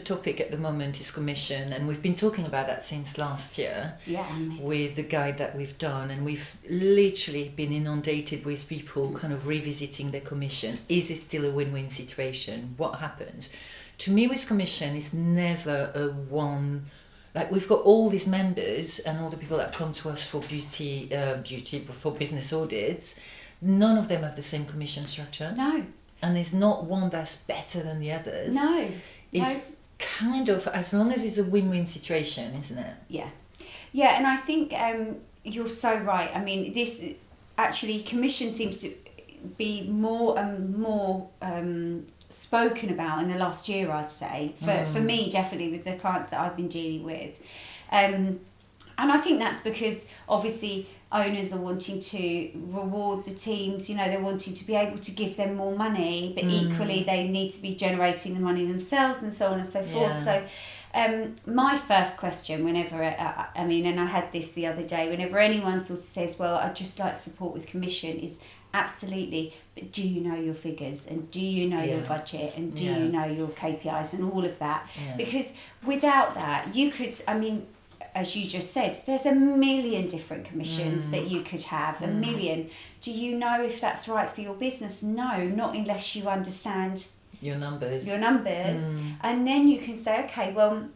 topic at the moment is commission, and we've been talking about that since last year. Yeah. With the guide that we've done, and we've literally been inundated with people kind of revisiting their commission. Is it still a win-win situation? What happens? To me, with commission, it's never a one. Like, we've got all these members and all the people that come to us for beauty, for business audits. None of them have the same commission structure. No. And there's not one that's better than the others. No. It's kind of, as long as it's a win-win situation, isn't it? Yeah. Yeah, and I think you're so right. I mean, this actually, commission seems to be more and more spoken about in the last year, I'd say. For me, definitely, with the clients that I've been dealing with. And I think that's because, obviously, owners are wanting to reward the teams, you know, they're wanting to be able to give them more money, but equally they need to be generating the money themselves and so on and so forth. So my first question whenever, I mean, and I had this the other day, whenever anyone sort of says, well, I'd just like support with commission, is absolutely, but do you know your figures, and do you know your budget, and do you know your KPIs and all of that? Because without that, you could, I mean, as you just said, there's a million different commissions that you could have, a million. Do you know if that's right for your business? No, not unless you understand your numbers. And then you can say, okay, well,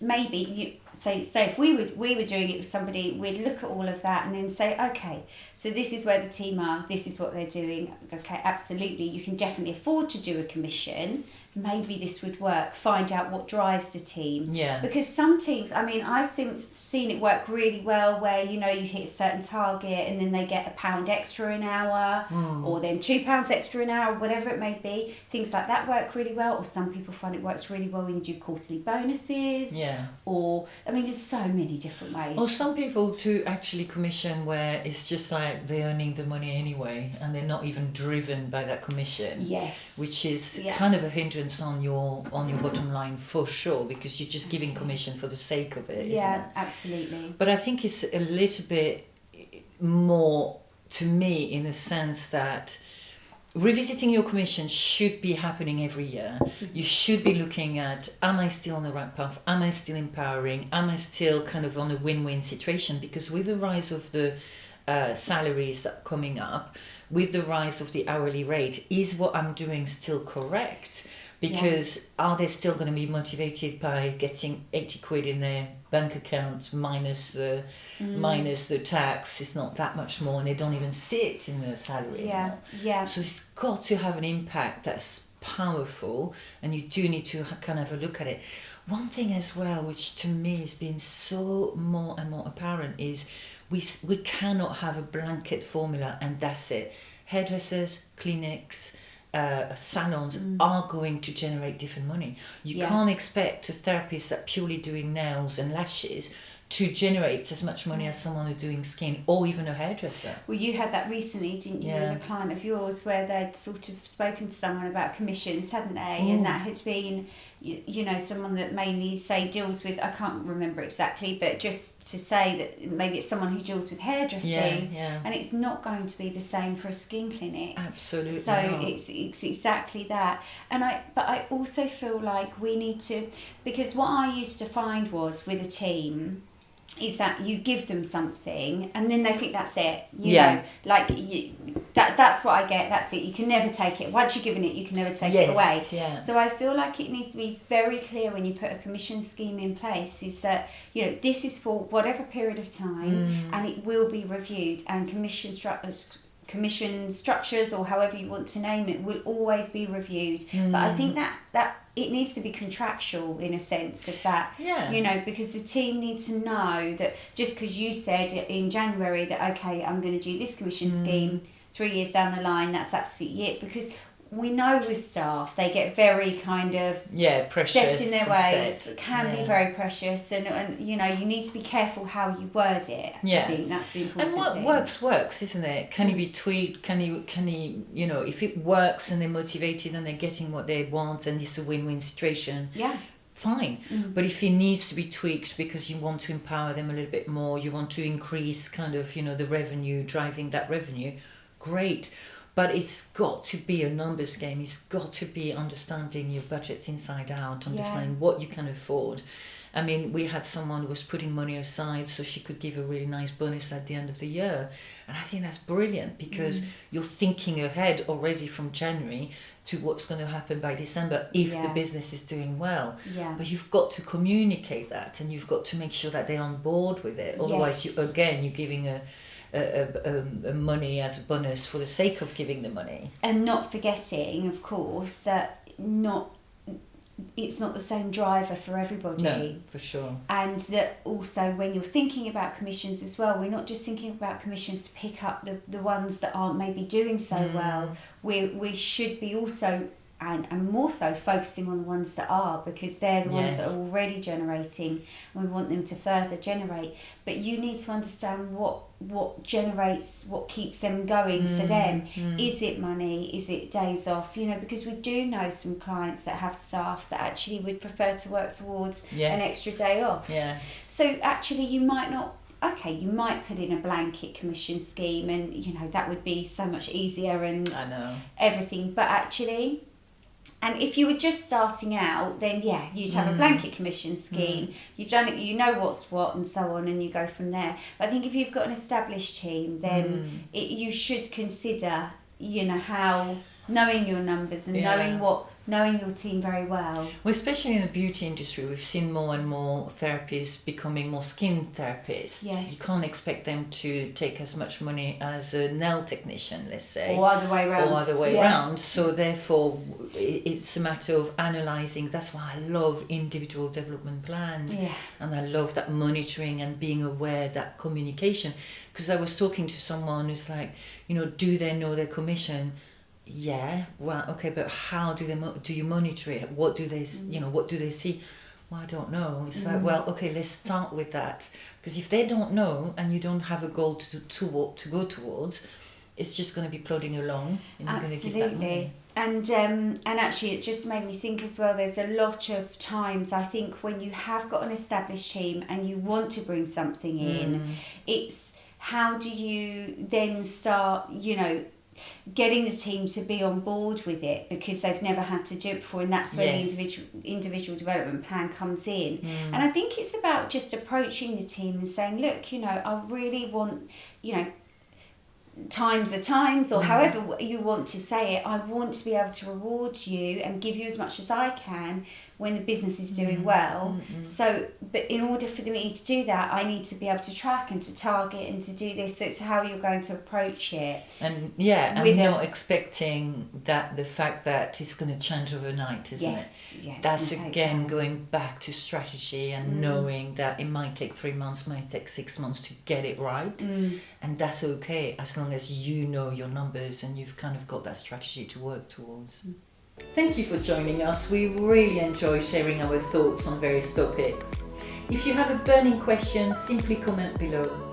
maybe you say if we were doing it with somebody, we'd look at all of that and then say, okay, so this is where the team are, this is what they're doing. Okay, absolutely, you can definitely afford to do a commission. Maybe this would work. Find out what drives the team. Yeah. Because some teams, I mean, I've seen it work really well where, you know, you hit a certain target and then they get £1 extra an hour, or then £2 extra an hour, whatever it may be. Things like that work really well. Or some people find it works really well when you do quarterly bonuses. Yeah. Or, I mean, there's so many different ways. Or some people do actually commission where it's just like they're earning the money anyway and they're not even driven by that commission. Yes. Which is kind of a hindrance on your bottom line for sure, because you're just giving commission for the sake of it, isn't it? Absolutely. But I think it's a little bit more to me in the sense that revisiting your commission should be happening every year. You should be looking at, am I still on the right path? Am I still empowering? Am I still kind of on a win-win situation? Because with the rise of the salaries that are coming up, with the rise of the hourly rate, is what I'm doing still correct? Because are they still going to be motivated by getting 80 quid in their bank account minus the tax? It's not that much more, and they don't even see it in their salary anymore. So it's got to have an impact that's powerful, and you do need to kind of have a look at it. One thing as well, which to me has been so more and more apparent, is we cannot have a blanket formula and that's it. Hairdressers, clinics, salons are going to generate different money. You can't expect a therapist that purely doing nails and lashes to generate as much money as someone who's doing skin, or even a hairdresser. Well, you had that recently, didn't you, with a client of yours, where they'd sort of spoken to someone about commissions, hadn't they? And that had been, you know, someone that mainly, say, deals with, I can't remember exactly, but just to say that maybe it's someone who deals with hairdressing, and it's not going to be the same for a skin clinic. Absolutely. So it's exactly that. But I also feel like we need to, because what I used to find was with a team, is that you give them something and then they think that's it. You know, like that's what I get, that's it. You can never take it. Once you've given it, you can never take it away. So I feel like it needs to be very clear when you put a commission scheme in place, is that, you know, this is for whatever period of time and it will be reviewed, and commission structures, or however you want to name it, will always be reviewed. But I think that it needs to be contractual in a sense of that, you know, because the team needs to know that just because you said in January that, okay, I'm going to do this commission scheme, 3 years down the line, that's absolutely it. Because we know with staff, they get very kind of precious, set in their ways. It can be very precious, and you know, you need to be careful how you word it. I think that's the important thing. And what works, isn't it? Can it be tweaked? Can he, you know, if it works and they're motivated and they're getting what they want and it's a win-win situation, fine. But if it needs to be tweaked because you want to empower them a little bit more, you want to increase kind of, you know, the revenue, driving that revenue, great. But it's got to be a numbers game. It's got to be understanding your budget inside out, understanding what you can afford. I mean, we had someone who was putting money aside so she could give a really nice bonus at the end of the year. And I think that's brilliant, because you're thinking ahead already from January to what's going to happen by December if the business is doing well. Yeah. But you've got to communicate that, and you've got to make sure that they're on board with it. Otherwise, you're giving a money as a bonus for the sake of giving the money. And not forgetting, of course, that it's not the same driver for everybody. No, for sure. And that also, when you're thinking about commissions as well, we're not just thinking about commissions to pick up the ones that aren't maybe doing so well. We should be also, and more so, focusing on the ones that are, because they're the ones that are already generating, and we want them to further generate. But you need to understand what generates, what keeps them going for them. Is it money? Is it days off? You know, because we do know some clients that have staff that actually would prefer to work towards an extra day off. Yeah. So actually, you might not. Okay, you might put in a blanket commission scheme, and you know that would be so much easier and I know everything. But actually. And if you were just starting out, then you'd have a blanket commission scheme. You've done it, you know what's what, and so on, and you go from there. But I think if you've got an established team, then you should consider, you know, how knowing your numbers and knowing your team very well. Well, especially in the beauty industry, we've seen more and more therapists becoming more skin therapists. Yes. You can't expect them to take as much money as a nail technician, let's say. Or other way around. So therefore, it's a matter of analysing. That's why I love individual development plans. Yeah. And I love that monitoring and being aware, that communication. Because I was talking to someone who's like, you know, do they know their commission? Yeah, well, okay, but how do you monitor it? What do they, what do they see? Well, I don't know. It's like, well, okay, let's start with that, because if they don't know and you don't have a goal to go towards, it's just going to be plodding along. And you're going to give that money. And actually, it just made me think as well. There's a lot of times I think when you have got an established team and you want to bring something in, it's how do you then start, you know, getting the team to be on board with it, because they've never had to do it before, and that's where the individual development plan comes in. And I think it's about just approaching the team and saying, look, you know, I really want, you know, times are times, or however you want to say it, I want to be able to reward you and give you as much as I can when the business is doing well. So, but in order for me to do that, I need to be able to track and to target and to do this. So it's how you're going to approach it. And and not expecting that the fact that it's going to change overnight, isn't it? Yes. That's again going back to strategy and knowing that it might take 3 months, might take 6 months to get it right. And that's okay, as long as you know your numbers and you've kind of got that strategy to work towards. Thank you for joining us. We really enjoy sharing our thoughts on various topics. If you have a burning question, simply comment below.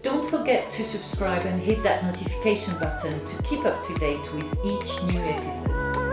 Don't forget to subscribe and hit that notification button to keep up to date with each new episode.